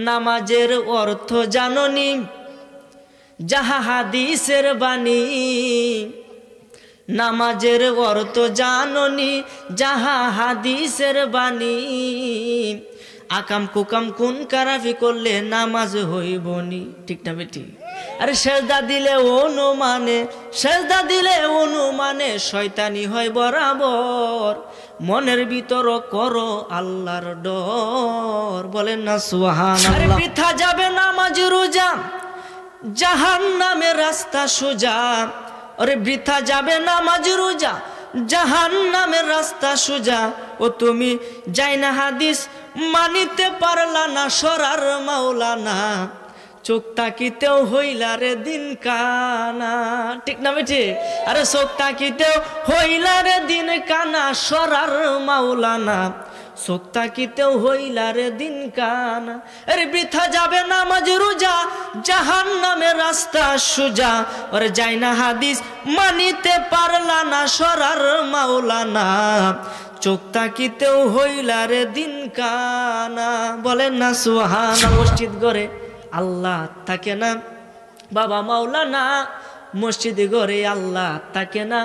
নামাজের অর্থ জাননি যাহা হাদিসের বাণী, নামাজের অর্থ জাননি যাহা হাদিসের বাণী। আকাম কুকাম কোন কারাফি করলে নামাজ হইবনি, ঠিক না বেটি? আরে সেজদা দিলে অনুমানে, সেজদা দিলে অনুমানে শয়তানি হয় বরাবর। মনের ভিতর করো আল্লাহর ডর, বলেন না সুবহানাল্লাহ। আরে বৃথা যাবে নামাজ রোজা, জাহান্নামের রাস্তা সোজা। আরে বৃথা যাবে নামাজ রোজা, জাহান্নামের রাস্তা সোজা। ও তুমি যাই না হাদিস মানিতে পারলা না, সরার মাওলানা। চোখ তাকিতেও হইলা রে দিন কানা, ঠিক না বেঠি? আরে চোখ তাকিতেও হইলা রে দিন কানা, সরার মাওলানা। চোখ তাকিতেও হইলা রে দিন কানা। আরে বৃথা যাবে নামাজ রোজা, জাহান্নামের রাস্তা সোজা। আরে যাই না হাদিস মানিতে পারলা না, সরার মাওলানা। চোখ তাকিতেও হইলা রে দিন কানা, বলেন না সুবহানাল্লাহ। মসজিদ ঘরে আল্লাহ থাকে না বাবা মাওলানা, মসজিদ ঘরে আল্লাহ থাকে না।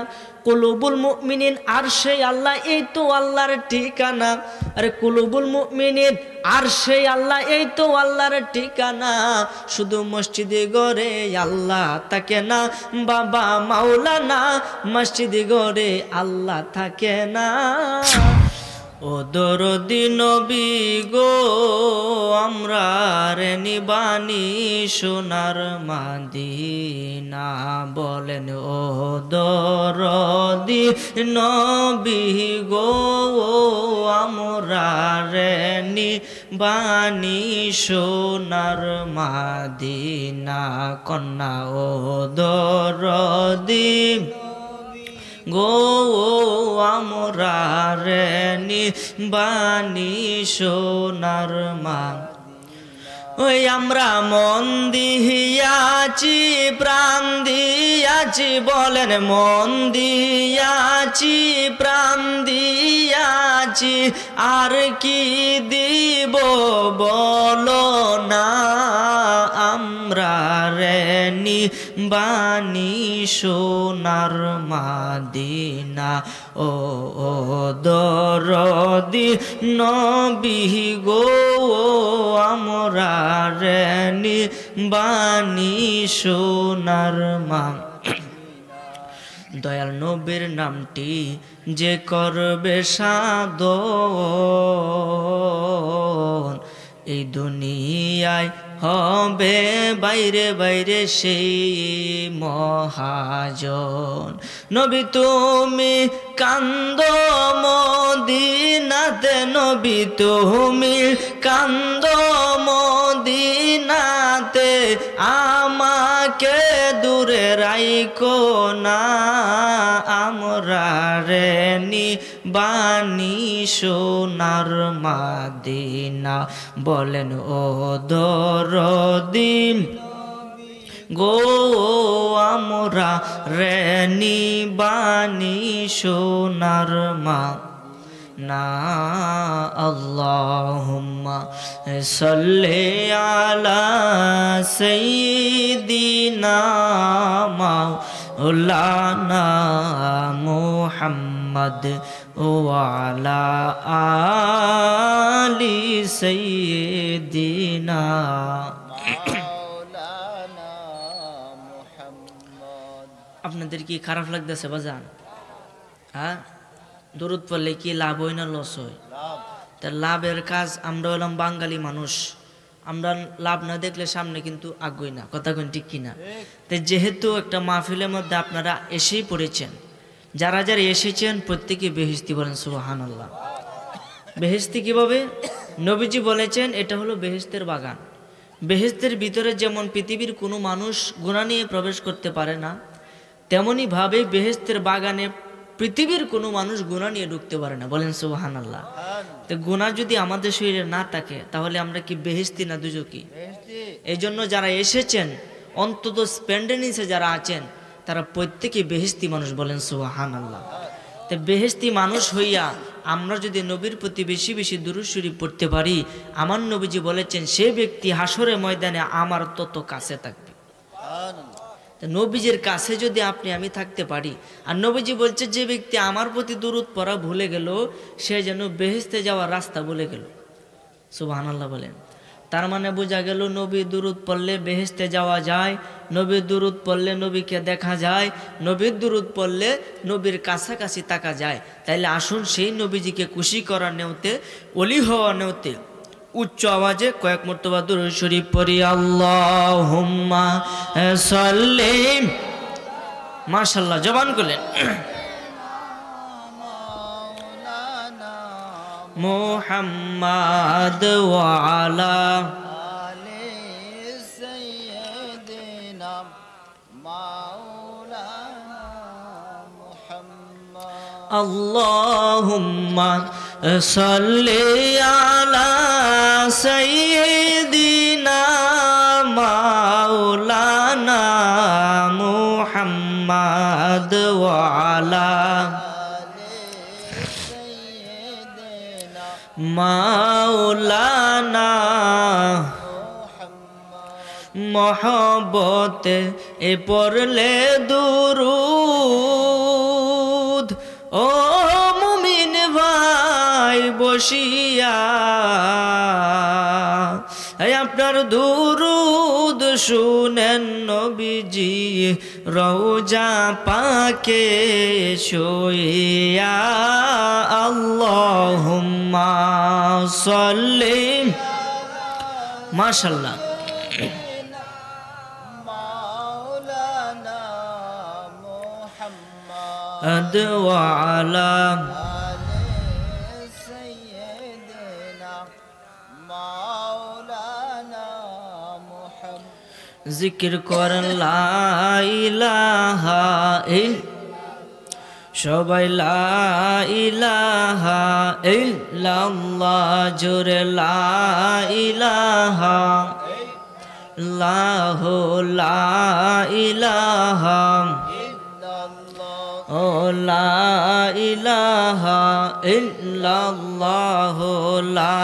কুলুবুল মুমিনিন আরশে আল্লাহ, এই তো আল্লাহর ঠিকানা। আরে কুলুবুল মুমিনিন আরশে আল্লাহ, এই তো আল্লাহর ঠিকানা। শুধু মসজিদে ঘরে আল্লাহ থাকে না বাবা মাওলানা, মসজিদ ঘরে আল্লাহ থাকে না। ও দরদি নবী গো, আমরা রে নিবানি সোনার মাদিনা। বলেন ও দরদি নবী গো, আমরা রে নিবানি সোনার মাদিনা। কন্যা ও দরদি গো, আমরা রে নিবানি সোনার মা। ওই আমরা মন দিয়াছি প্রাণ দিয়াছি, বলেন মন দিয়াছি প্রাণ দিয়াছি। আর কি দিব বলো না, আমরা রে নিবানি সোনার মাদিনা। ও দরদি নবী গো, আমরা রে নিবানি সোনার মা। দয়াল নবীর নামটি যে করবে সাধন, এই দুনিয়ায় হবে বাইরে বাইরে সেই মহাজন। নবী তুমি কান্দ মদিনাতে, নবী তুমি কান্দ মদিনাতে। আমাকে দূরে রাইখো না, আমরা রে নিবানি সোনার মাদিনা। বলেন ও দরদি গো, আমরা রে নিবানি সোনার মা না। আল্লাহুম্মা সাল্লি আলা সাইয়্যিদিনা মাওলানা মুহাম্মদ ওয়া আলা আলি সাইয়্যিদিনা। আপনাদের কি খারাপ লাগতেছে বাজান? হ্যাঁ, দরুদ পড়লে কি লাভ হয় না লস হয়? তার লাভের কাজ, আমরা হলাম বাঙালি মানুষ, আমরা লাভ না দেখলে সামনে কিন্তু আগুই না, কথা কোন ঠিক কিনা? তাই যেহেতু একটা মাহফিলের মধ্যে আপনারা এসেই পড়েছেন, যারা যারা এসেছেন প্রত্যেকে বেহেশতি বলেন সুবহানাল্লাহ। বেহেশতি কিভাবে? নবীজি বলেছেন এটা হলো বেহেশতের বাগান। বেহেশতের ভিতরে যেমন পৃথিবীর কোনো মানুষ গুনাহ নিয়ে প্রবেশ করতে পারে না, তেমনি ভাবে বেহেশতের বাগানে পৃথিবীর কোনো মানুষ গুনাহ নিয়ে ঢুকতে পারে না, বলেন সুবহানাল্লাহ। তো গুনাহ যদি আমাদের শরীরে না থাকে তাহলে আমরা কি বেহেশতি না দুজকি? এই জন্য যারা এসেছেন, অন্তত স্প্যান্ডেনিসে যারা আছেন, তারা প্রত্যেকে বেহেশতি মানুষ, বলেন সুবহানাল্লাহ। তো বেহেশতি মানুষ হইয়া আমরা যদি নবীর প্রতি বেশি বেশি দুরূদ শরীফ পড়তে পারি, আমার নবীজি বলেছেন সে ব্যক্তি হাসরের ময়দানে আমার তত কাছে থাকবে। নবীজির কাছে যদি আপনি আমি থাকতে পারি, আর নবীজি বলছে যে ব্যক্তি আমার প্রতি দুরূদ পড়া ভুলে গেল সে যেন বেহেশতে যাওয়ার রাস্তা ভুলে গেল। সুবহানাল্লাহ বলেন। তার মানে বোঝা গেল নবী দুরূদ পড়লে বেহেশতে যাওয়া যায়, নবীর দুরূদ পড়লে নবীকে দেখা যায়, নবীর দুরূদ পড়লে নবীর কাছাকাছি থাকা যায়। তাইলে আসুন সেই নবীজিকে খুশি করার নেওতে, ওলি হওয়ার নেওতে উচ্চ আওয়াজে কয়েক মর্তবা দুরূদ শরীফ পড়ি। আল্লাহুম্মা সাল্লি, মাশাআল্লাহ জবান করলেন, মুহাম্মাদ ওয়া আলা আলি সাইয়্যিদিনা মাওলানা মুহাম্মদ। আল্লাহুম্মা সাল্লি আলা সাইয়্যিদিনা মাওলানা মুহাম্মাদ ওয়া আলা মাওলানা মহব্বতে এ পড়লে দুরূদ, ও মুমিন ভাই বসিয়া আপনার দুরূদ শুনেন নবীজি রওজা পাকে শুইয়া। আল্লাহুম্মা সাল্লি, মাশাআল্লাহ মাওলানা মুহাম্মদ ওয়া আলা আলি সাইয়্যিদিনা মাওলানা মুহাম্মদ। জিকির করেন লা ইলাহা সবাই লা ইলাহা ইল্লাল্লাহ, জোরে লা ইলাহা লাহু লা ইলাহা ইল্লাল্লাহ, ও লা ইলাহা ইল্লাল্লাহ লা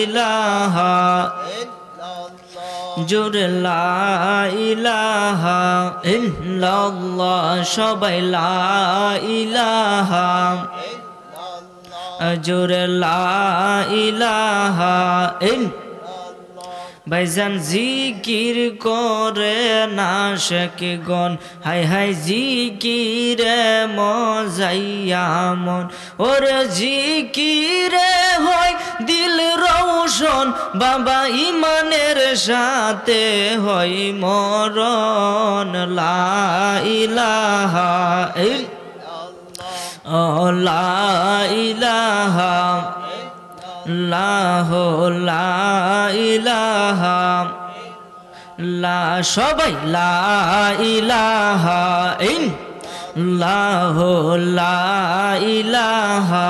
ইলাহা ইল্লাল্লাহ, জোরে লা ইলাহা ইল্লাল্লাহ, সবাই লা ইলাহা ইল্লাল্লাহ, জোরে লা ইলাহা ভাইজান জিকির করে না শেখগণ, হাই হাই জিকিরে মজাইয়া মন, ওরে জিকিরে হয় দিল রৌশন, বাবা ইমানের সাথে হয় মরণ। লা ইলাহা ও লা ইলাহা লাহু লা ইলাহা লা, সবাই লা ইলাহা লাহু লা ইলাহা।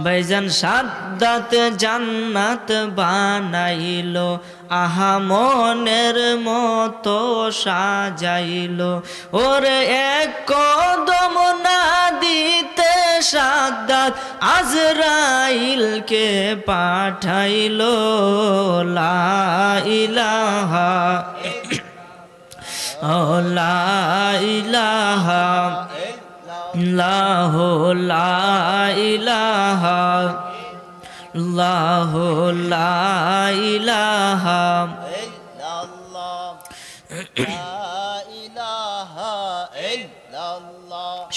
ভাইজান সাদ্দাত জান্নাত বানাইলো, আহা মনের মতো সাজাইলো, ওরে এক কদম না দিতে সাদ্দাত আজরাইলকে পাঠাইলো। লা ইলাহা ও লা ইলাহা লাহু লা ইলাহা লাহু লা ইলাহা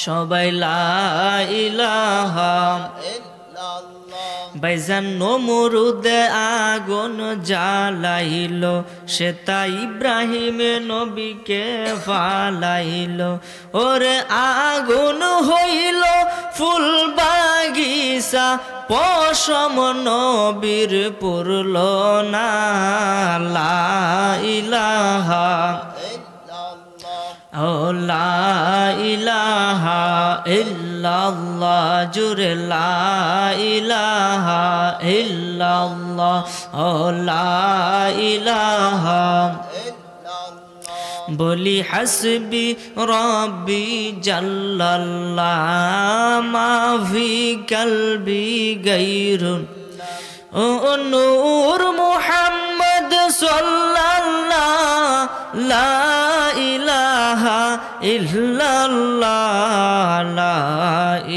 সবাই লা ইলাহা। ভাইজান নমরুদে আগুন জ্বালাইলো, সে তাই ইব্রাহিম নবীকে ফালাইল, ওরে আগুন হইল ফুল বাগিচা, পশম নবীর পুরল না। লা ইলাহা ও লা ইলাহা ইল্লাল্লাহ, জুরে লা ইলাহা ইল্লাল্লাহ ও লা ইলাহা বলি হাসবি রব্বি জাল্লাল্লাহ মা ফি কলবি গায়রুন ও নূর মুহাম্মদ সাল্লাল্লাহ লা ইলাহা ইল্লাল্লাহ লা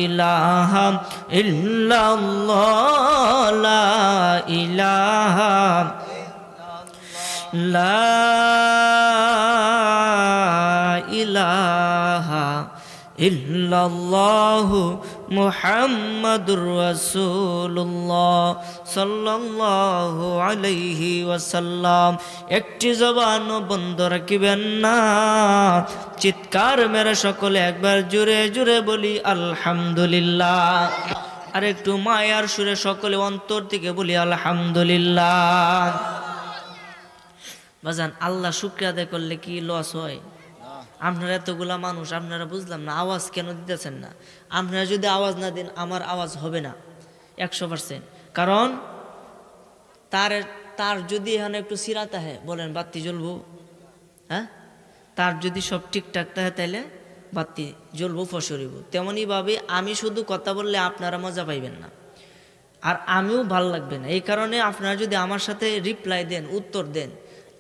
ইলাহা ইল্লাল্লাহ লা ইলাহা লা ইলাহা ইল্লাল্লাহু মুহাম্মাদুর রাসূলুল্লাহ সাল্লাল্লাহু আলাইহি ওয়াসাল্লাম। একটি জবানও বন্ধ রাখিবেন না, চিৎকার মেরে সকলে একবার জোরে জোরে বলি আলহামদুলিল্লাহ। আর একটু মায়ার সুরে সকলে অন্তর থেকে বলি আলহামদুলিল্লাহ। বাজান, আল্লাহ শুকরিয়া আদায় করলে কি লস হয়? আপনারা এতগুলা মানুষ, আপনারা বুঝলাম না আওয়াজ কেন দিতেছেন না? আপনারা যদি আওয়াজ না দেন আমার আওয়াজ হবে না 100%। কারণ তার যদি এখানে একটু সিরাত আহে, বলেন বাতি জ্বলবো? হ্যাঁ, তার যদি সব ঠিকঠাক থাকে তাহলে বাতি জ্বলবো, ফসরিব। তেমনই ভাবে আমি শুধু কথা বললে আপনারা মজা পাইবেন না, আর আমিও ভাল লাগবে না। এই কারণে আপনারা যদি আমার সাথে রিপ্লাই দেন, উত্তর দেন,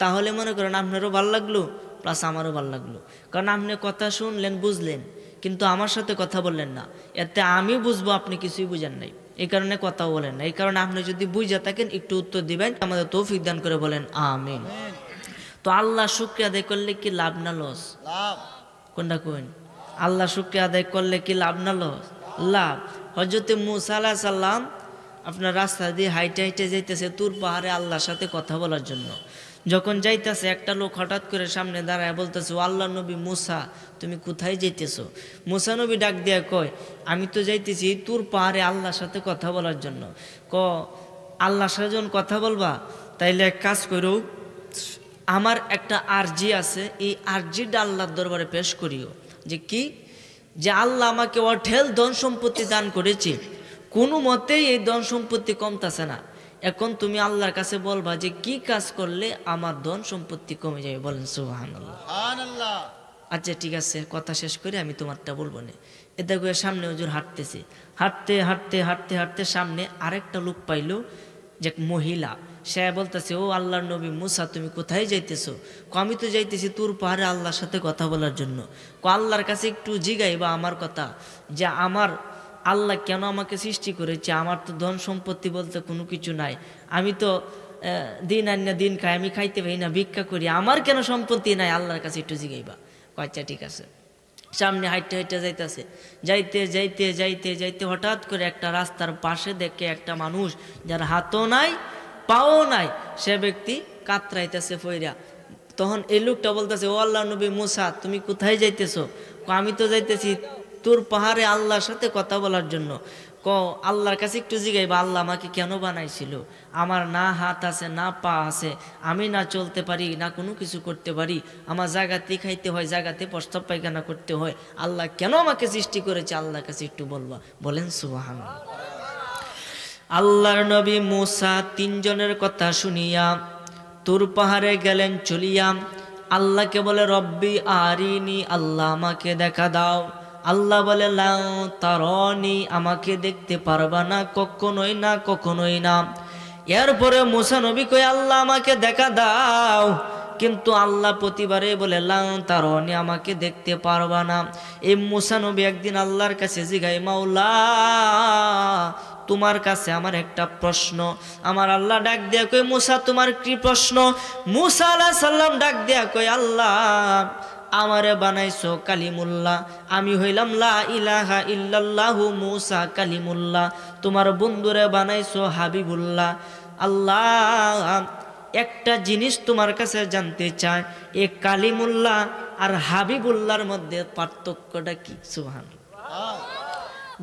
তাহলে মনে করেন আপনারও ভাল লাগলো প্লাস আমারও ভাল লাগলো। কারণ আপনি কথা শুনলেন, বুঝলেন, কিন্তু আমার সাথে কথা বললেন না, এতে আমি বুঝবো আপনি কিছুই বুঝেন নাই, এই কারণে কথাও বলেন না। এই কারণে আপনি যদি বুঝে থাকেন একটু উত্তর দিবেন, আমাদের তৌফিক দান করে বলেন আমিন। তো আল্লাহ শুকরিয়া আদায় করলে কি লাভ না লস? কোনটা কোন? আল্লাহ শুকরিয়া আদায় করলে কি লাভ না লস? লাভ। হযরত মূসা আলাইহিস সালাম আপনার রাস্তা দিয়ে হাইটে হাইটে যাইতেছে তুর পাহাড়ে আল্লাহর সাথে কথা বলার জন্য। যখন যাইতেছে একটা লোক হঠাৎ করে সামনে দাঁড়ায় বলতেছে, ও আল্লাহ নবী মূসা, তুমি কোথায় যাইতেছো? মূসা নবী ডাক দিয়া কয়, আমি তো যাইতেছি তুর পাহাড়ে আল্লাহর সাথে কথা বলার জন্য। আল্লাহর সাথে যখন কথা বলবা তাইলে এক কাজ করো, আমার একটা আরজি আছে, এই আরজিটা আল্লাহর দরবারে পেশ করিও। যে কি? যে আল্লাহ আমাকে অঢেল ধন সম্পত্তি দান করেছে, কোনো মতেই এই ধন সম্পত্তি কমতাছে না। এখন তুমি আল্লাহর কাছে বলবা যে কি কাজ করলে আমার ধন সম্পত্তি কমে যাবে। বলেন সুবহানাল্লাহ। আচ্ছা ঠিক আছে, কথা শেষ করে আমি তোমারটা বলবো না। এটা করে সামনে হুজুর হাঁটতেছে, হাঁটতে হাঁটতে হাঁটতে হাঁটতে সামনে আরেকটা লোক পাইলো, যে মহিলা। সে বলতেছে, ও আল্লাহর নবী মূসা, তুমি কোথায় যাইতেছো? আমি তো যাইতেছি তুর পাহাড়ে আল্লাহর সাথে কথা বলার জন্য। আল্লাহর কাছে একটু জিগাইবা আমার কথা, যে আমার আল্লাহ কেন আমাকে সৃষ্টি করেছে? আমার তো ধন সম্পত্তি বলতে কোনো কিছু নাই, আমি তো দিন আনি না দিন খাই, আমি খাইতে পারি না, ভিক্ষা করি, আমার কেন সম্পত্তি নাই? আল্লাহর কাছে একটু জিগাইবা। আচ্ছা ঠিক আছে। সামনে হাইটে হাইটে যাইতেছে, যাইতে যাইতে যাইতে যাইতে হঠাৎ করে একটা রাস্তার পাশে দেখে একটা মানুষ, যার হাতও নাই পাও নাই, সে ব্যক্তি কাতরাইতেছে ফইরা। তখন এই লোকটা বলতেছে, ও আল্লাহ নবী মূসা, তুমি কোথায় যাইতেছো? আমি তো যাইতেছি তোর পাহাড়ে আল্লাহর সাথে কথা বলার জন্য। আল্লাহর কাছে একটু জিগাইবা, আল্লাহ আমাকে কেন বানাইছিল? আমার না হাত আছে না পা আছে, আমি না চলতে পারি না কোনো কিছু করতে পারি, আমার জায়গাতে খাইতে হয়, জায়গাতে প্রস্তাব পায়খানা করতে হয়, আল্লাহ কেন আমাকে সৃষ্টি করেছে? আল্লাহর কাছে একটু বলবা। বলেন সুবহানাল্লাহ। আল্লাহর নবী মূসা তিনজনের কথা শুনিয়া তুর পাহাড়ে গেলেন চলিয়া। আল্লাহকে বলে, রব্বি আরিনি, আল্লাহ আমাকে দেখা দাও। আল্লাহ বলে, লা তারানি, আমাকে দেখতে পারবা না, কখনোই না, কখনোই না। এরপরে মূসা নবী কই, আল্লাহ আমাকে দেখা দাও, কিন্তু আল্লাহ প্রতিবারে বলে, লা তারানি, আমাকে দেখতে পারবা না। এই মূসা নবী একদিন আল্লাহর কাছে জিগায়, মাওলা তোমার কাছে আমার একটা প্রশ্ন। আমার আল্লাহ ডাক দেয়া কই, মূসা তোমার কি প্রশ্ন? মূসা আলাইহিস সালাম ডাক দেয়া কই, আল্লাহ আমারে বানাইছো কালিমুল্লাহ, আমি হইলাম লা ইলাহা ইল্লাল্লাহু মূসা কালিমুল্লাহ। তোমার বন্ধুরে বানাইছো হাবিবুল্লাহ। আল্লাহ একটা জিনিস তোমার কাছে জানতে চাই, এ কালিমুল্লাহ আর হাবিবুল্লাহর মধ্যে পার্থক্যটা কি? সুবহানাল্লাহ।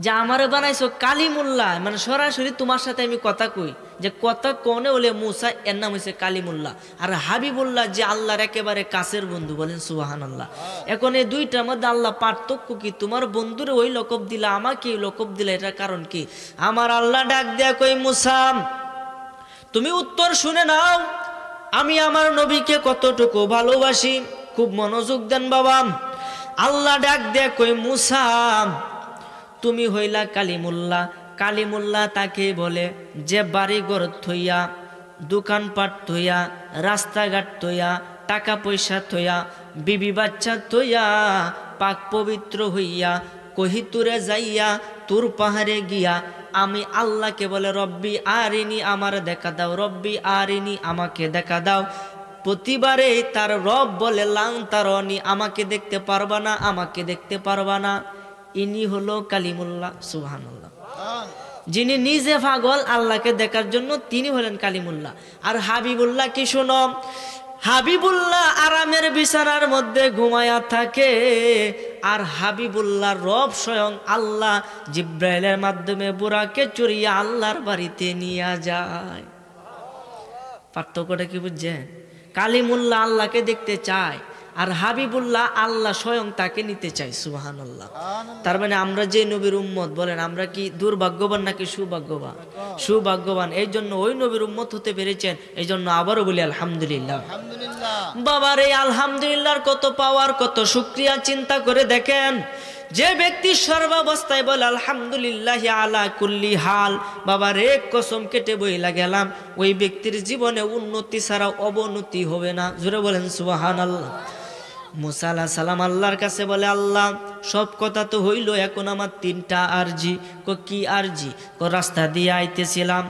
যে আমারে বানাইছো কালিমুল্লাহ, মানে সরাসরি তোমার সাথে আমি কথা কই, যে কথা কোনে বলে মূসা, এর নাম হইছে কালিমুল্লাহ। আর হাবিবুল্লাহ যে আল্লাহর একেবারে কাছের বন্ধু। বলেন সুবহানাল্লাহ। এখন এই দুইটার মধ্যে আল্লাহ পার্থক্য কি? তোমার বন্ধুরে ওই লকব দিলা, আমাকে এই লকব দিলা, এটার কারণ কি? আমার আল্লাহ ডাক দেয়া কই, মূসা তুমি উত্তর শুনে নাও, আমি আমার নবীকে কতটুকু ভালোবাসি। খুব মনোযোগ দেন বাবা। আল্লাহ ডাক দে কই মুসা তুমি হইলা কালিমুল্লাহ। কালিমুল্লাহ তাকে বলে যে বাড়ি ঘর থইয়া, দোকানপাট থইয়া, রাস্তাঘাট থইয়া, টাকা পয়সা থইয়া, বিবি বাচ্চা থইয়া, পাক পবিত্র হইয়া কহিতুরে যাইয়া তুর পাহাড়ে গিয়া আমি আল্লাহকে বলে রব্বি আরিনি আমার দেখা দাও, রব্বি আরিনি আমাকে দেখা দাও। প্রতিবারে তার রব বলে লাং তারনি আমাকে দেখতে পারবা না, আমাকে দেখতে পারবা না। ইনি হলো কালিমুল্লাহ। সুবহানাল্লাহ। যিনি নিজে পাগল আল্লাহকে দেখার জন্য তিনি হলেন কালিমুল্লাহ। আর হাবিবুল্লাহ কি শোনো, হাবিবুল্লাহ আরামের বিছানার মধ্যে ঘুমায়া থাকে, আর হাবিবুল্লাহ রব স্বয়ং আল্লাহ জিব্রাইলের মাধ্যমে বুরাকে চড়িয়ে আল্লাহর বাড়িতে নিয়ে যায়। পার্থক্যটা কি বুঝছেন? কালিমুল্লাহ আল্লাহকে দেখতে চায়, আর হাবিবুল্লাহ আল্লাহ স্বয়ং তাকে নিতে চায়। সুবহানাল্লাহ। তার মানে আমরা যে নবীর উম্মত, বলেন আমরা কি দুর্ভাগ্যবান নাকি সৌভাগ্যবান? সৌভাগ্যবান। এই জন্য ওই নবীর উম্মত হতে পেরেছেন, এই জন্য আবারও বলি আলহামদুলিল্লাহ। বাবার এই আলহামদুলিল্লাহর কত পাওয়ার, কত শুকরিয়া চিন্তা করে দেখেন। যে ব্যক্তি সর্বাবস্থায় বলে আলহামদুলিল্লাহ আলা কুল্লি হাল, বাবার এক কসম কেটে বইলা গেলাম ওই ব্যক্তির জীবনে উন্নতি ছাড়া অবনতি হবে না। জোরে বলেন সুবহানাল্লাহ। মুসা আলাইহিস সালাম আল্লাহর কাছে বলে আল্লাহ সব কথা তো হইল, এখন আমার 3টা আরজি। কি আরজি? রাস্তা দিয়ে আইতেছিলাম,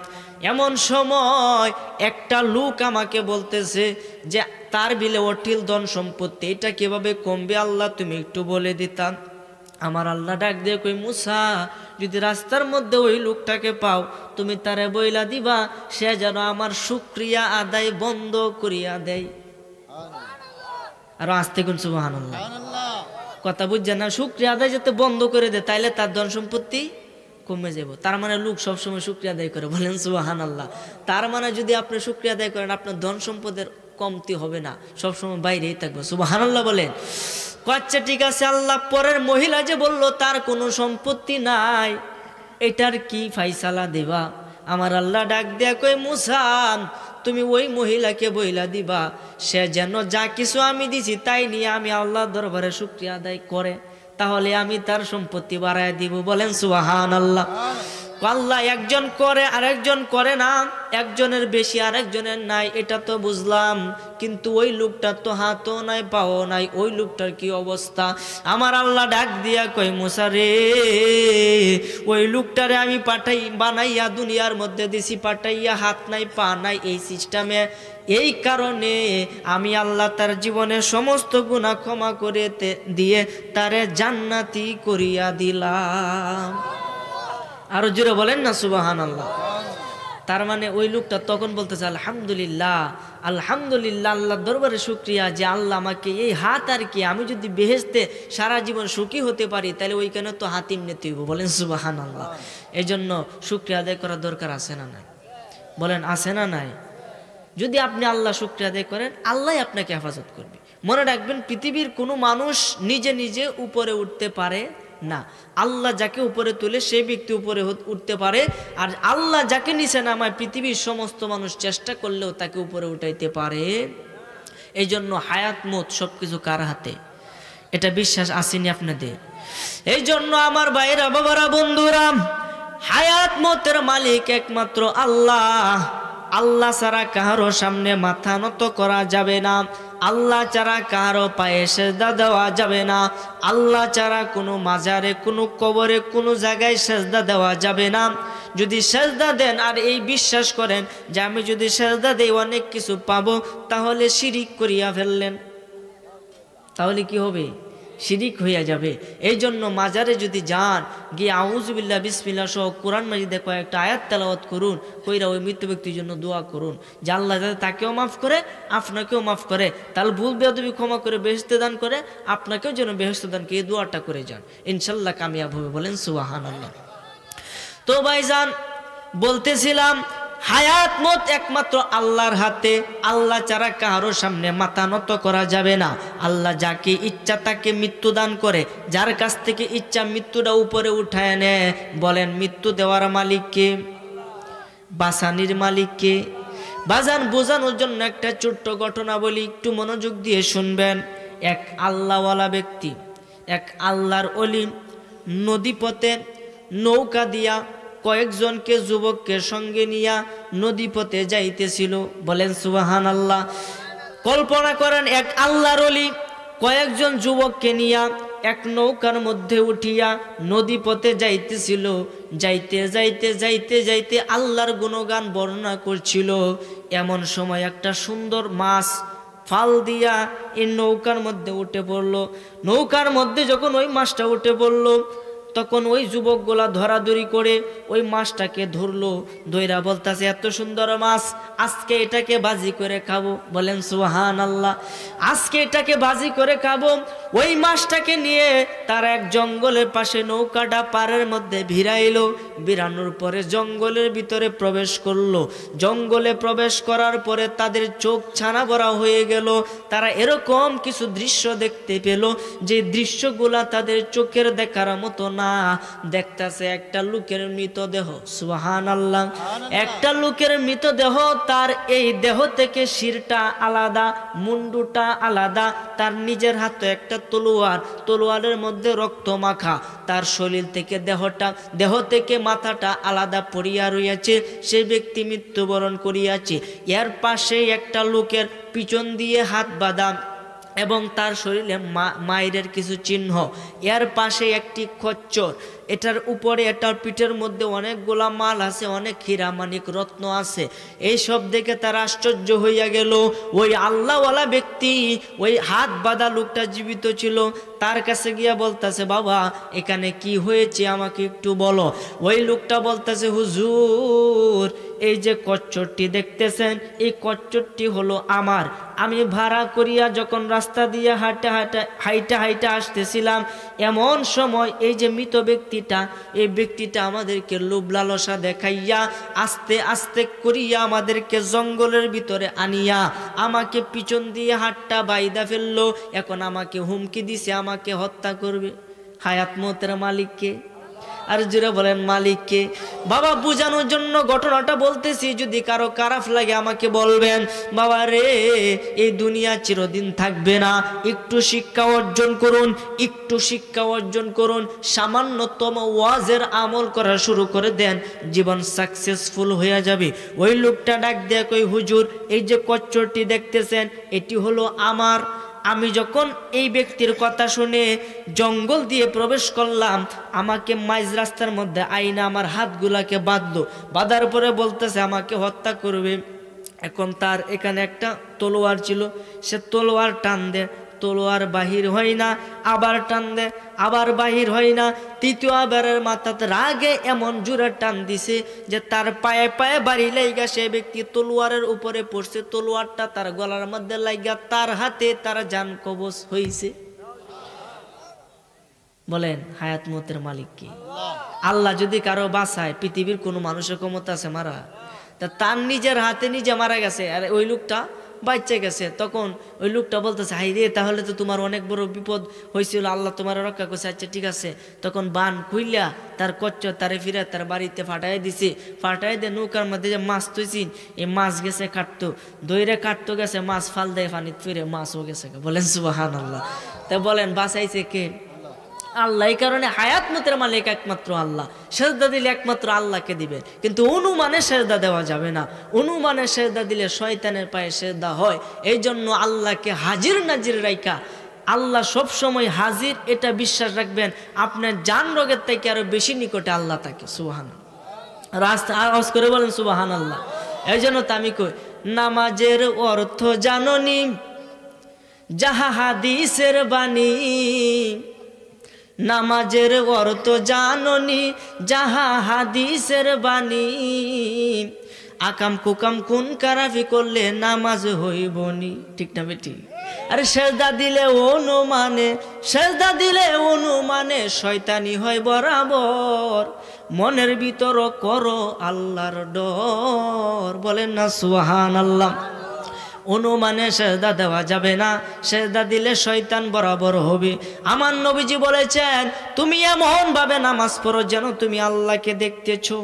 এমন সময় একটা লোক আমাকে বলতেছে যে তার বিলে অটিল ধন সম্পত্তি, এটা কিভাবে কমবে আল্লাহ তুমি একটু বলে দিতাম। আমার আল্লাহ ডাক দিয়ে কই মুসা যদি রাস্তার মধ্যে ওই লোকটাকে পাও তুমি তারে বইলা দিবা সে যেন আমার শুকরিয়া আদায় বন্ধ করিয়া দেয়। আর আস্তে কোন সুবহানাল্লাহ। কথা বুঝছেন না? শুকরিয়া আদায় যাতে বন্ধ করে দেয়, তাইলে তার ধন সম্পত্তি কমে যাব। তার মানে লোক সবসময় শুকরিয়া আদায় করে, বলেন সুবহানাল্লাহ। তার মানে যদি আপনি শুকরিয়া আদায় করেন আপনার ধন সম্পদের কমতি হবে না, সবসময় বাইরেই থাকবে। সুবহানাল্লাহ বলেন। আচ্ছা ঠিক আছে আল্লাহ, পরের মহিলা যে বলল তার কোনো সম্পত্তি নাই, এটার কি ফাইসালা দেবা? আমার আল্লাহ ডাক দেয়া কই মুসা তুমি ওই মহিলাকে বইলা দিবা সে যেন যা কিছু আমি দিছি তাই নিয়ে আমি আল্লাহর দরবারে শুকরিয়া আদায় করে, তাহলে আমি তার সম্পত্তি বাড়ায় দিব। বলেন সুবহানাল্লাহ। আল্লাহ একজন করে আরেকজন করে না, একজনের বেশি আরেকজনের নাই, এটা তো বুঝলাম, কিন্তু ওই লোকটার তো হাতও নাই পাও নাই, ওই লোকটার কি অবস্থা? আমার আল্লাহ ডাক দিয়া কই মুসা রে ওই লোকটারে আমি পাঠাই বানাইয়া দুনিয়ার মধ্যে দিছি, পাঠাইয়া হাত নাই পা নাই এই সিস্টেমে। এই কারণে আমি আল্লাহ তার জীবনের সমস্ত গুনাহ ক্ষমা করে দিয়ে তারে জান্নাতি করিয়া দিলাম। আরো জোরে বলেন না সুবহানাল্লাহ। তার মানে ওই লোকটা তখন বলতেছে আলহামদুলিল্লাহ, আলহামদুলিল্লাহ, আল্লাহর দরবারে শুকরিয়া যে আল্লাহ আমাকে এই হাত আর কি, আমি যদি বেহেশতে সারা জীবন সুখী হতে পারি তাহলে ওইখানে তো হাতিম নিতে হইব। বলেন সুবহানাল্লাহ। এই জন্য শুকরিয়া আদায় করার দরকার আছে না নাই? বলেন আছে না নাই? যদি আপনি আল্লাহ শুকরিয়া আদায় করেন আল্লাহ আপনাকে হেফাজত করবে। মনে রাখবেন পৃথিবীর কোনো মানুষ নিজে নিজে উপরে উঠতে পারে না, আল্লাহ যাকে উপরে তুলে সেই ব্যক্তি উপরে উঠতে পারে, আর আল্লাহ যাকে নিচে নামায় পৃথিবীর সমস্ত মানুষ চেষ্টা করলেও তাকে উপরে উঠাইতে পারে। এই জন্য হায়াত মত সবকিছু কার হাতে, এটা বিশ্বাস আসেনি আপনাদের? এই জন্য আমার ভাইরা বাবারা বন্ধুরা, হায়াত মতের মালিক একমাত্র আল্লাহ। আল্লাহ ছাড়া কারো সামনে মাথা নত করা যাবে না, আল্লাহ ছাড়া কারো পায়ে সেজদা দেওয়া যাবে না, আল্লাহ ছাড়া কোনো মাজারে কোনো কবরে কোনো জায়গায় সেজদা দেওয়া যাবে না। যদি সেজদা দেন আর এই বিশ্বাস করেন যে আমি যদি সেজদা দেই অনেক কিছু পাবো, তাহলে শিরিক করিয়া ফেললেন, তাহলে কি হবে? শিরিক হইয়া যাবে। এই জন্য মাজারে যদি যান গিয়ে আউযুবিল্লাহ বিসমিল্লাহ সহ কোরআন মাজিদে কয়েকটা আয়াত তেলাওয়াত করুন, কইরা ওই মৃত্যু ব্যক্তির জন্য দোয়া করুন যে আল্লাহ যাতে তাকেও মাফ করে আপনাকেও মাফ করে, তাহলে ভুল বেয়াদবি ক্ষমা করে বেহেশতে দান করে, আপনাকেও যেন বেহেশতে দান করে, এই দোয়াটা করে যান, ইনশাল্লাহ কামিয়াব হবে। বলেন সুবহানাল্লাহ। তো ভাইজান বলতেছিলাম হায়াত মত একমাত্র আল্লাহর হাতে, আল্লাহ ছাড়া কারো সামনে মাথা নত করা যাবে না। আল্লাহ যাকে ইচ্ছা তাকে মৃত্যু দান করে, যার কাছ থেকে ইচ্ছা মৃত্যুটা উপরে উঠায় নেয়। বলেন মৃত্যু দেওয়ার মালিককে, বাঁচানির মালিককে? বাজান বোঝানোর জন্য একটা ছোট্ট ঘটনা বলি, একটু মনোযোগ দিয়ে শুনবেন। এক আল্লাহওয়ালা ব্যক্তি, এক আল্লাহর ওলি নদীপথে নৌকা দিয়া কয়েকজনকে যুবককে সঙ্গে নিয়া নদীপথে যাইতেছিল। বলেন সুবহানাল্লাহ। কল্পনা করেন এক আল্লাহর ওলি কয়েকজন যুবককে নিয়া এক নৌকার মধ্যে উঠিয়া নদীপথে যাইতেছিল। যাইতে যাইতে যাইতে যাইতে আল্লাহর গুণগান বর্ণনা করছিল। এমন সময় একটা সুন্দর মাছ ফাল দিয়া এই নৌকার মধ্যে উঠে পড়লো। নৌকার মধ্যে যখন ওই মাছটা উঠে পড়লো, তখন ওই যুবকগুলা ধরাধরি করে ওই মাছটাকে ধরলো। ধইরা বলতাছে, এত সুন্দর মাছ, আজকে এটাকে বাজি করে খাবো। বলেন সুবহানাল্লাহ। আজকে এটাকে বাজি করে খাবো। ওই মাছটাকে নিয়ে তারা এক জঙ্গলের পাশে নৌকাটা পাড়ের মধ্যে ভিড়াইলো। ভিড়ানোর পরে জঙ্গলের ভিতরে প্রবেশ করলো। জঙ্গলে প্রবেশ করার পরে তাদের চোখ ছানা ভরা হয়ে গেল। তারা এরকম কিছু দৃশ্য দেখতে পেল যে দৃশ্যগুলা তাদের চোখের দেখার মতো না। দেখতেছে একটা লোকের মৃতদেহ। সুবহানাল্লাহ। একটা লোকের মৃতদেহ, তার এই দেহ থেকে শিরটা আলাদা, মুন্ডুটা আলাদা, তার নিজের হাতে একটা তলোয়ার, তলোয়ারের মধ্যে রক্ত মাখা, তার শরীর থেকে দেহ থেকে মাথাটা আলাদা পড়িয়া রইয়াছে। সেই ব্যক্তি মৃত্যুবরণ করিয়াছে। এর পাশে একটা লোকের পিছন দিয়ে হাত বাঁধা এবং তার শরীরে মায়ের কিছু চিহ্ন। এর পাশে একটি খচ্চর, এটার উপরে এটার পিঠের মধ্যে অনেকগুলা মাল আছে, অনেক হীরা মানিক রত্ন আছে। এই সব দেখে তারা আশ্চর্য হইয়া গেল। ওই আল্লাহওয়ালা ব্যক্তি, ওই হাত বাঁধা লোকটা জীবিত ছিল। তার কাছে গিয়া বলতেছে, বাবা এখানে কি হয়েছে আমাকে একটু বলো। ওই লোকটা বলতেছে, হুজুর এই যে কচ্চরটি দেখতেছেন, এই কচ্চরটি হলো আমার। আমি ভাড়া করিয়া যখন রাস্তা দিয়ে হাইটা আসতেছিলাম, এমন সময় এই যে মৃত এই ব্যক্তিটা আমাদেরকে লোভ লালসা দেখাইয়া আস্তে আস্তে করিয়া আমাদেরকে জঙ্গলের ভিতরে আনিয়া আমাকে পিছন দিয়ে হাতটা বাইদা ফেললো। এখন আমাকে হুমকি দিছে আমাকে হত্যা করবে। হায়াত মতের মালিককে, আর জোরে বলেন মালিককে। বাবা বুঝানোর জন্য ঘটনাটা বলতেছি, যদি কারো খারাপ লাগে আমাকে বলবেন। বাবা রে, এই দুনিয়া চিরদিন থাকবে না। একটু শিক্ষা অর্জন করুন, একটু শিক্ষা অর্জন করুন। সামান্যতম ওয়াজের আমল করা শুরু করে দেন, জীবন সাকসেসফুল হয়ে যাবে। ওই লোকটা ডাক দেয়, কই হুজুর এই যে কচ্চরটি দেখতেছেন, এটি হলো আমার। আমি যখন এই ব্যক্তির কথা শুনে জঙ্গল দিয়ে প্রবেশ করলাম, আমাকে মাঝ রাস্তার মধ্যে আইনা আমার হাতগুলাকে বাঁধলো। বাঁধার পরে বলতেছে আমাকে হত্যা করবে। এখন তার এখানে একটা তলোয়ার ছিল, সে তলোয়ার টান দেয়, তলোয়ার বাহির হয় না, আবার টান দেয়, আবার বাহির হয় না। তৃতীয়বারের মাথাতে রাগে এমন জোরে টান দিছে যে তার পায়ে পায়ে বাড়ি লাইগা সে ব্যক্তি তলোয়ারের উপরে পড়ছে। তলোয়ারটা তার গলার মধ্যে লাইগা তার হাতে তার জান কবজ হইছে। বলেন হায়াত মতের মালিক কি? আল্লাহ যদি কারো বাঁচায়, পৃথিবীর কোনো মানুষের ক্ষমতা আছে মারা? তা তার নিজের হাতে নিজে মারা গেছে, আর ওই লোকটা বাচ্চা গেছে। তখন ওই লোকটা বলতেছে, হাই রে, তাহলে তো তোমার অনেক বড় বিপদ হয়েছিল, আল্লাহ তোমার রক্ষা করছে। আচ্ছা ঠিক আছে। তখন বান খুইলা তার কচ্চর তারে ফিরে তার বাড়িতে ফাটাই দিছে। ফাটাই দিয়ে নৌকার মধ্যে যে মাছ তুইছিন, এই মাছ গেছে কাটতো, দইরে কাটতো গেছে, মাছ ফাল দেয় পানিতে ফিরে মাছও গেছে। বলেন সুবহানাল্লাহ। তা বলেন বাঁচাইছে কে? আল্লাহ। এই কারণে হায়াত মতের মালিক একমাত্র আল্লাহ। সেজদা দিলে একমাত্র আল্লাহকে দিবে, কিন্তু অনুমানে সেজদা দেওয়া যাবে না। অনুমানে সেজদা দিলে শয়তানের পায়ে সেজদা হয়। এই জন্য আল্লাহকে হাজির নাজির রাইখা, আল্লাহ সব সময় হাজির, এটা বিশ্বাস রাখবেন। আপনার জান রোগের থেকে আরো বেশি নিকটে আল্লাহ থাকে। সুবহানাল্লাহ। রাস্তা আওয়াজ করে বলেন সুবহানাল্লাহ। এই জন্য তো আমি কই, নামাজের অর্থ জাননি যাহা হাদিসের বাণী, নামাজের অর্থ জাননি যাহা হাদিসের বাণী, আকাম কুকাম কোন কারাফি করলে নামাজ হইবনি। ঠিক না বেটি? আরে সেজদা দিলে অনুমানে, সেজদা দিলে অনুমানে শয়তানি হয় বরাবর। মনের ভিতর করো আল্লাহর ডর। বলেন না সুবহানাল্লাহ। অনুমানে সেজদা দেওয়া যাবে না, সেজদা দিলে শয়তান বরাবর হবে। আমার নবীজি বলেছেন, তুমি এমন ভাবে নামাজ পড়ো যেন তুমি আল্লাহকে দেখতেছো।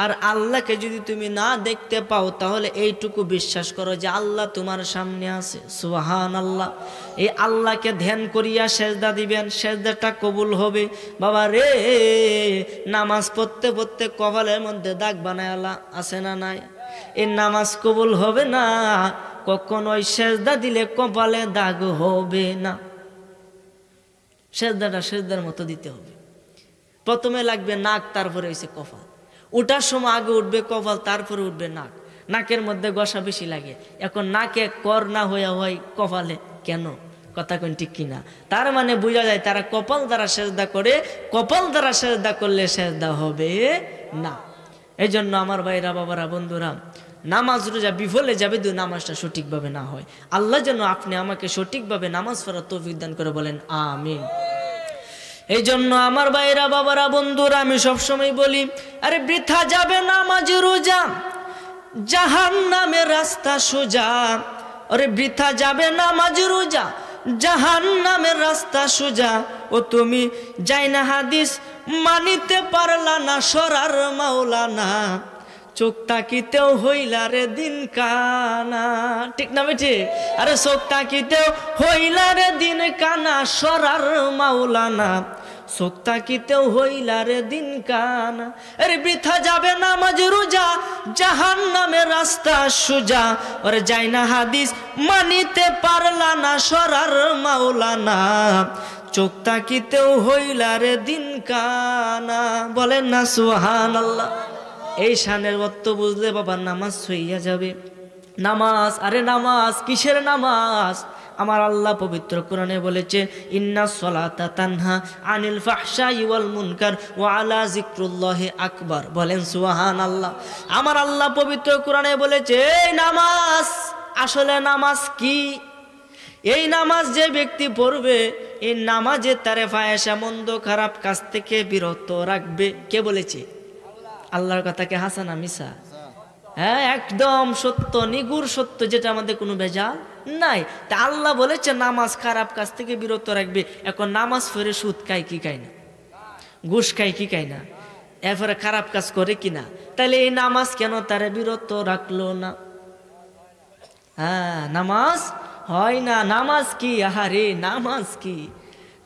আর আল্লাহকে যদি তুমি না দেখতে পাও তাহলে এইটুকু বিশ্বাস করো যে আল্লাহ তোমার সামনে আছে। সুবহানাল্লাহ। এই আল্লাহকে ধ্যান করিয়া সেজদা দিবেন, সেজদাটা কবুল হবে। বাবা রে, নামাজ পড়তে পড়তে কপালের মধ্যে দাগ বানায় আল্লাহ আছে না নাই? এই নামাজ কবুল হবে না, কখনোই সেজদা দিলে কপালে দাগ হবে না। সেজদাটা সেজদার মতো দিতে হবে। প্রথমে লাগবে নাক, তারপরে হইছে কপাল। ওঠার সময় আগে উঠবে কপাল, তারপরে উঠবে নাক। নাকের মধ্যে গসা বেশি লাগে। এখন নাকে কর না হইয়া হয় কপালে, কেন? কথা কোন ঠিক কিনা? তার মানে বোঝা যায় তারা কপাল দ্বারা সেজদা করে, কপাল দ্বারা সেজদা করলে সেজদা হবে না। এই জন্য আমার ভাইরা, বাবারা, বন্ধুরা, নামাজ রোজা বিফলে যাবে যদি নামাজটা সঠিকভাবে না হয়। আল্লাহ যেন আপনি আমাকে সঠিকভাবে নামাজ পড়ার তৌফিক দান করে, বলেন আমিন। এই জন্য আমার ভাইরা, বাবারা, বন্ধুরা, আমি সবসময় বলি, আরে বৃথা যাবে নামাজ রোজা, জাহান্নামের রাস্তা সোজা। আরে বৃথা যাবে নামাজ রোজা, জাহান্নামের রাস্তা সোজা। ও তুমি যাই না হাদিস মানিতে পারলা না, সরার মাওলানা, চোখ তাকিতেও হইলা রে দিন কানা। ঠিক না বেঠি? আরে চোখ তাকিতেও হইলা রে দিন কানা, সরার মাওলানা, চোখ তাকিতেও হইলা রে দিন কানা। আরে বৃথা যাবে নামাজ রোজা, জাহান্নামের রাস্তা সোজা। ওরে যাই না হাদিস মানিতে পারলা না, সরার মাওলানা, চোখ তাকিতেও হইলা রে দিন কানা। বলেন না সুবহানাল্লাহ। এই শানের অর্থ বুঝলে বাবা নামাজ হইয়া যাবে। নামাজ, আরে নামাজ কিসের নামাজ? আমার আল্লাহ পবিত্র কোরআনে বলেছে, ইন্নাস সালাতা তানহা আনিল ফাহশাই ওয়াল মুনকার ওয়া আলা যিকরুল্লাহি আকবার। বলেন সুবহানাল্লাহ। আমার আল্লাহ পবিত্র কোরআনে বলেছে এই নামাজ। আসলে নামাজ কি? এই নামাজ যে ব্যক্তি পড়বে, এই নামাজে তারে ফাহেশা, মন্দ খারাপ কাজ থেকে বিরত রাখবে। কে বলেছে? আল্লাহর কথা কে হাসা না মিছা? হ্যাঁ, একদম সত্য, নিগুড় সত্য, যেটা আমাদের কোনো ভেজাল নাই। তা আল্লাহ বলেছে নামাজ খারাপ কাজ থেকে বিরত রাখবে। এখন নামাজ পড়ে সুদ খায় কি খায় না, ঘুষ খায় কি খায় না, এরপরে খারাপ কাজ করে কিনা, তাহলে এই নামাজ কেন তারে বিরত রাখলো না? হ্যাঁ, নামাজ হয় না। নামাজ কি? আহারে নামাজ কি?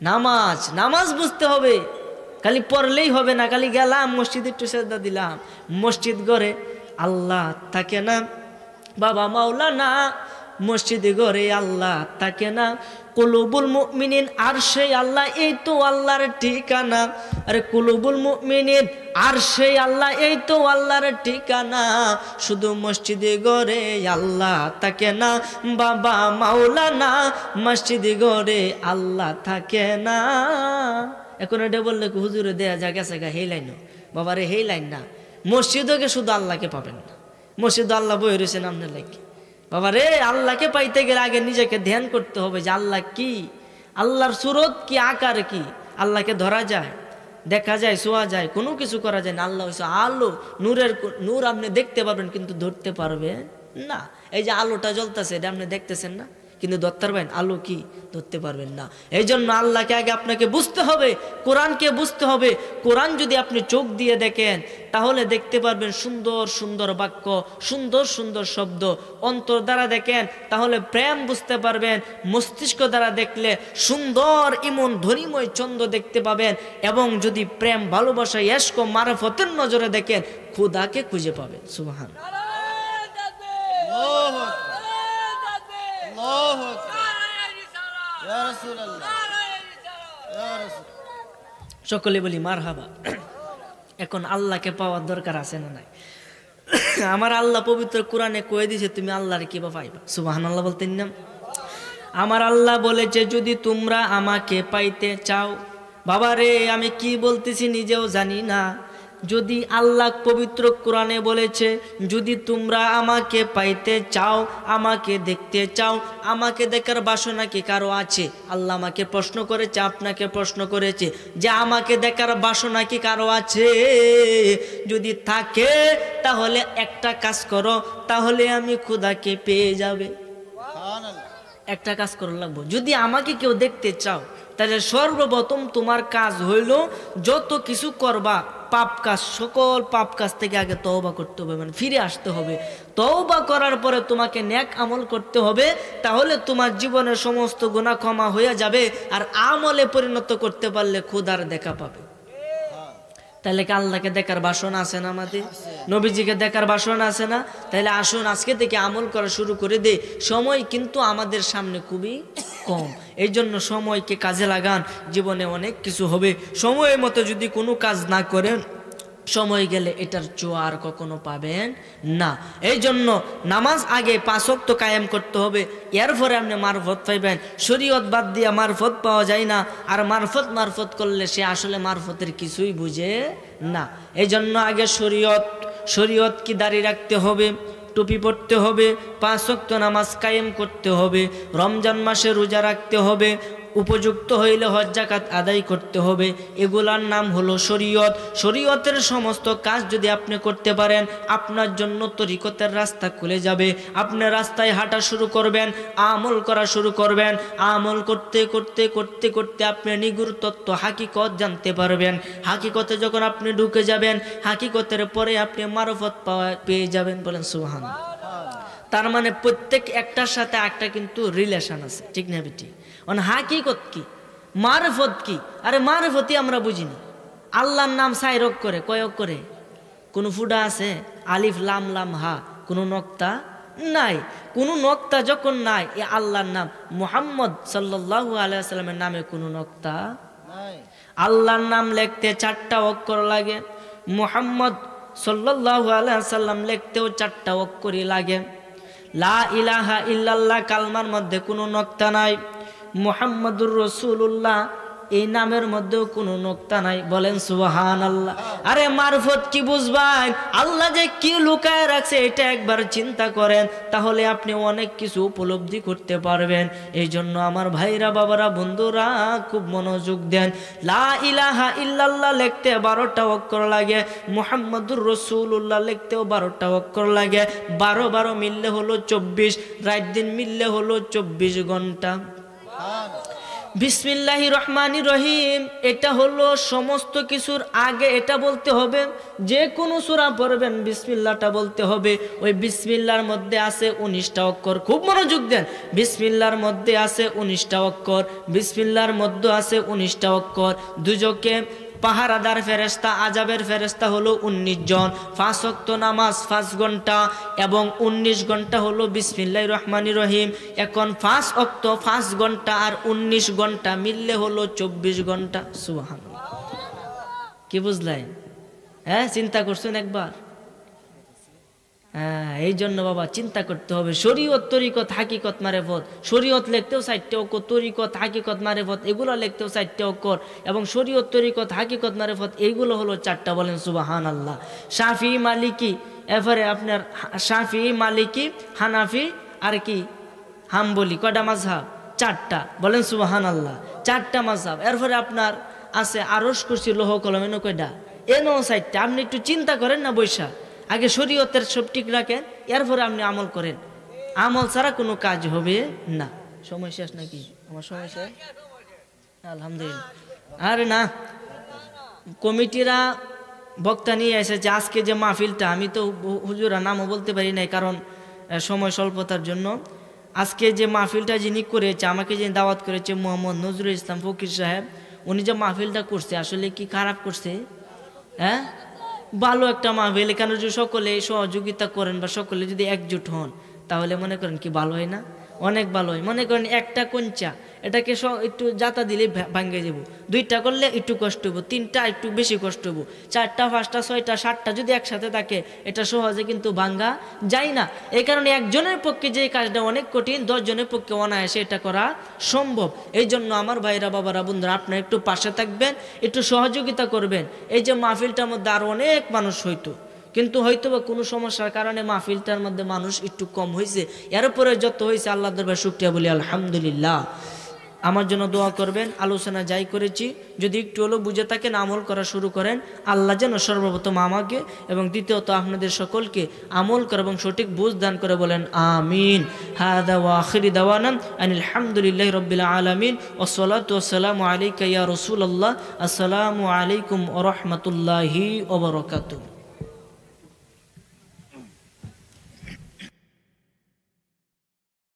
নামাজ, নামাজ বুঝতে হবে। খালি পড়লেই হবে না, খালি গেলাম মসজিদে একটু সেজদা দিলাম, মসজিদ ঘরে আল্লাহ থাকে না, বাবা মাওলানা, মসজিদ ঘরে আল্লাহ থাকে না। কুলুবুল মুমিনিন আরশে আল্লাহ, এই তো আল্লাহর ঠিকানা। আরে কুলুবুল মুমিনিন আরশে আল্লাহ, এই তো আল্লাহর ঠিকানা। শুধু মসজিদে ঘরে আল্লাহ থাকে না, বাবা মাওলানা, মসজিদে ঘরে আল্লাহ থাকে না। এখন এটা বললে হুজুরে দেয়া যা গেছে গা, হেই লাইন বাবারে, হেই লাইন না। মসজিদকে শুধু আল্লাহকে পাবেন না, মসজিদ আল্লাহ বই রয়েছেন আপনার লাগে। বাবা রে, আল্লাহকে পাইতে গেলে আগে নিজেকে ধ্যান করতে হবে যে আল্লাহ কি, আল্লাহর সুরত কি, আকার কি। আল্লাহকে ধরা যায়, দেখা যায়, ছোঁয়া যায়, কোনো কিছু করা যায় না। আল্লাহ হচ্ছে আলো, নূরের নূর। আপনি দেখতে পারবেন কিন্তু ধরতে পারবে না। এই যে আলোটা জ্বলতেছে, এটা আপনি দেখতেছেন না, কিন্তু ধরতে পারবেন আলো কি, ধরতে পারবেন না। এই জন্য আল্লাহকে আগে আপনাকে বুঝতে হবে, কোরআনকে বুঝতে হবে। কোরআন যদি আপনি চোখ দিয়ে দেখেন তাহলে দেখতে পারবেন সুন্দর সুন্দর বাক্য, সুন্দর সুন্দর শব্দ। অন্তর দ্বারা দেখেন তাহলে প্রেম বুঝতে পারবেন। মস্তিষ্ক দ্বারা দেখলে সুন্দর ইমন ধনিময় চন্দ্র দেখতে পাবেন। এবং যদি প্রেম, ভালোবাসা, ইশক, মারফতের নজরে দেখেন, খোদাকে খুঁজে পাবেন। সুবহান। সকলে বলি মারহাবা। এখন আল্লাহকে পাওয়ার দরকার আছে না নাই? আমার আল্লাহ পবিত্র কোরআনে কয়ে দিয়েছে তুমি আল্লাহর কিভাবে পাইবা। সুবহানাল্লাহ বলতেন না? আমার আল্লাহ বলেছে যদি তোমরা আমাকে পাইতে চাও, বাবারে আমি কি বলতেছি নিজেও জানি না। যদি আল্লাহ পবিত্র কোরআনে বলেছে যদি তোমরা আমাকে পাইতে চাও, আমাকে দেখতে চাও, আমাকে দেখার বাসনা কি কারো আছে? আল্লাহ আমাকে প্রশ্ন করেছে, আপনাকে প্রশ্ন করেছে যে আমাকে দেখার বাসনা কি কারো আছে? যদি থাকে তাহলে একটা কাজ করো, তাহলে আমি খোদাকে পেয়ে যাবে। একটা কাজ করা লাগবে। যদি আমাকে কেউ দেখতে চাও তাহলে সর্বপ্রথম তোমার কাজ হইল যত কিছু করবা পাপ কাজ, সকল পাপ কাজ থেকে আগে তওবা করতে হবে, মানে ফিরে আসতে হবে। তওবা করার পরে তোমাকে নেক আমল করতে হবে, তাহলে তোমার জীবনের সমস্ত গুনাহ ক্ষমা হয়ে যাবে। আর আমলে পরিণত করতে পারলে খোদার দেখা পাবে। তাহলে কি আল্লাহকে দেখার বাসনা আছে না আমাদের? নবীজিকে দেখার বাসনা আছে না? তাহলে আসুন আজকে থেকে আমল করা শুরু করে দে। সময় কিন্তু আমাদের সামনে খুবই কম, এই জন্য সময়কে কাজে লাগান, জীবনে অনেক কিছু হবে। সময়ের মতো যদি কোনো কাজ না করেন, সময় গেলে এটার চোয়া আর কখনো পাবেন না। এই জন্য নামাজ আগে 5 ওয়াক্ত কায়েম করতে হবে, এরপরে আপনি মারফত পাইবেন। শরীয়ত বাদ দিয়ে মারফত পাওয়া যায় না, আর মারফত করলে সে আসলে মারফতের কিছুই বুঝে না। এই জন্য আগে শরীয়ত কি দাঁড়িয়ে রাখতে হবে, টুপি পড়তে হবে, 5 ওয়াক্ত নামাজ কায়েম করতে হবে, রমজান মাসে রোজা রাখতে হবে, উপযুক্ত হইলে হজ যাকাত আদায় করতে হবে। এগুলার নাম হলো শরীয়ত। শরীয়তের সমস্ত কাজ যদি আপনি করতে পারেন, আপনার জন্য তরিকতের রাস্তা খুলে যাবে। আপনি রাস্তায় হাঁটা শুরু করবেন, আমল করা শুরু করবেন। আমল করতে করতে করতে করতে আপনি নিগুড় তত্ত্ব হাকিকত জানতে পারবেন। হাকিকতে যখন আপনি ঢুকে যাবেন, হাকিকতের পরে আপনি মারফত পেয়ে যাবেন। বলেন সুবহানাল্লাহ। তার মানে প্রত্যেক একটার সাথে একটা কিন্তু রিলেশন আছে, ঠিক না বেটি? মানে হাকিকত কি, মারফত কি? আরে মারফতই আমরা বুঝিনি। আল্লাহর নাম 4 অক্ষরে, কয় অক্ষরে? কোনো ফুডা আছে? আলিফ লাম লাম হা, কোনো নক্তা নাই। কোনো নক্তা যখন নাই, এ আল্লাহর নাম। মুহাম্মদ সাল্লাল্লাহু আলাইহি ওয়াসাল্লামের নামে কোনো নক্তা নাই। আল্লাহর নাম লিখতে 4টা অক্ষর লাগে, মুহাম্মদ সাল্লাল্লাহু আলাইহি ওয়াসাল্লাম লিখতেও 4টা অক্ষরই লাগে। লা ইলাহা ইল্লাল্লাহ কালমার মধ্যে কোনো নক্তা নাই। মুহাম্মাদুর রাসূলুল্লাহ এই নামের মধ্যেও কোনো নক্তা নাই। বলেন সুবহানাল্লাহ। আরে মারফত কি বুঝবেন? আল্লাহ যে কি লুকায় রাখছে এটা একবার চিন্তা করেন, তাহলে আপনি অনেক কিছু উপলব্ধি করতে পারবেন। এই জন্য আমার ভাইরা, বাবারা, বন্ধুরা খুব মনোযোগ দেন। লা ইলাহা ইল্লাল্লাহ লিখতে 12টা অক্ষর লাগে, মুহাম্মাদুর রাসূলুল্লাহ লিখতেও 12টা অক্ষর লাগে। 12 মিললে হলো 24, রাত দিন মিললে হলো 24 ঘন্টা। বিসমিল্লাহির রহমানির রহিম, এটা হলো সমস্ত কিছুর আগে এটা বলতে হবে। যে কোনো সূরা পড়বেন বিসমিল্লাহটা বলতে হবে। ওই বিসমিল্লাহর মধ্যে আছে 19টা অক্ষর। খুব মনোযোগ দেন। বিসমিল্লাহর মধ্যে আছে 19টা অক্ষর, বিসমিল্লাহর মধ্যে আছে 19টা অক্ষর। দুজকে পাহারাদার ফেরেশতা, আযাবের ফেরেশতা হলো 19 জন। 5 ওয়াক্ত নামাজ 5 ঘন্টা এবং 19 ঘন্টা হলো বিসমিল্লাহির রহমানির রহিম। এখন 5 ওয়াক্ত 5 ঘন্টা আর 19 ঘন্টা মিললে হলো 24 ঘন্টা। সুবহানাল্লাহ। কি বুঝলেন? হ্যাঁ, চিন্তা করছেন একবার? হ্যাঁ, এই জন্য বাবা চিন্তা করতে হবে। শরীয়ত, তরিকত, হাকিকত, মারেফত। শরীয়ত লিখতেও 4টা অক্ষর, তরিকত, হাকিকত, মারেফত এগুলো লিখতেও 4টা অক্ষর, এবং শরীয়ত, তরিকত, হাকিকত, মারেফত এইগুলো হলো 4টা। বলেন সুবহানাল্লাহ। শাফি, মালিকি, এরপরে আপনার শাফি, মালিকি, হানাফি আর কি হাম্বলি, কয়টা মাযহাব? 4টা। বলেন সুবহানাল্লাহ। 4টা মাযহাব। এরপরে আপনার আছে আরশ, কুরসি, লৌহ কলম, এনো কয়টা? এনো 4টা। আপনি একটু চিন্তা করেন না বৈশা। আগে শরীয়তের সব ঠিক রাখেন, এরপরে আপনি আমল করেন। আমল ছাড়া কোনো কাজ হবে না। সময় শেষ নাকি? আমার সময় শেষ? আলহামদুলিল্লাহ। আরে না, কমিটিরা বক্তা নিয়ে এসেছে আজকে যে মাহফিলটা, আমি তো হুজুরা নামও বলতে পারি নাই কারণ সময় স্বল্পতার জন্য। আজকে যে মাহফিলটা যিনি করেছে, আমাকে যিনি দাওয়াত করেছে, মোহাম্মদ নজরুল ইসলাম ফকির সাহেব, উনি যে মাহফিলটা করছে আসলে কি খারাপ করছে? হ্যাঁ, ভালো একটা মাহফিল। এখানে যদি সকলে সহযোগিতা করেন বা সকলে যদি একজোট হন, তাহলে মনে করেন কি ভালো হয় না? অনেক ভালো হয়। মনে করেন একটা কঞ্চা, এটাকে একটু জাতা দিলে ভাঙ্গে যাব। 2টা করলে একটু কষ্ট হবো, 3টা একটু বেশি কষ্ট হবো, 4টা, 5টা, 6টা, 7টা যদি একসাথে থাকে এটা সহজে কিন্তু ভাঙ্গা যায় না। এই কারণে একজনের পক্ষে যে কাজটা অনেক কঠিন, 10 জনের পক্ষে অনায়াসে এটা করা সম্ভব। এই জন্য আমার ভাইরা, বাবারা, বন্ধুরা, আপনারা একটু পাশে থাকবেন, একটু সহযোগিতা করবেন। এই যে মাহফিলটার মধ্যে আরো অনেক মানুষ হইতো, কিন্তু হয়তো বা কোনো সমস্যার কারণে মাহফিলটার মধ্যে মানুষ একটু কম হয়েছে। এরপরে যত হয়েছে আল্লাহ দরবারে শুকরিয়া বলি আলহামদুলিল্লাহ। আমার জন্য দোয়া করবেন। আলোচনা যাই করেছি যদি একটু হলেও বুঝে থাকেন আমল করা শুরু করেন। আল্লাহ যেন সর্বপ্রথম আমাকে এবং দ্বিতীয়ত আপনাদের সকলকে আমল করে এবং সঠিক বুঝ দান করে বলেন আমিন। হাদা ওয়া আখিরি দাওয়ানা আনিল হামদুলিল্লাহি রাব্বিল আলামিন ওয়াসসালাতু ওয়াসসালামু আলাইকা ইয়া রাসূলুল্লাহ। আসসালামু আলাইকুম ওয়া রাহমাতুল্লাহি ওয়া বারাকাতুহু।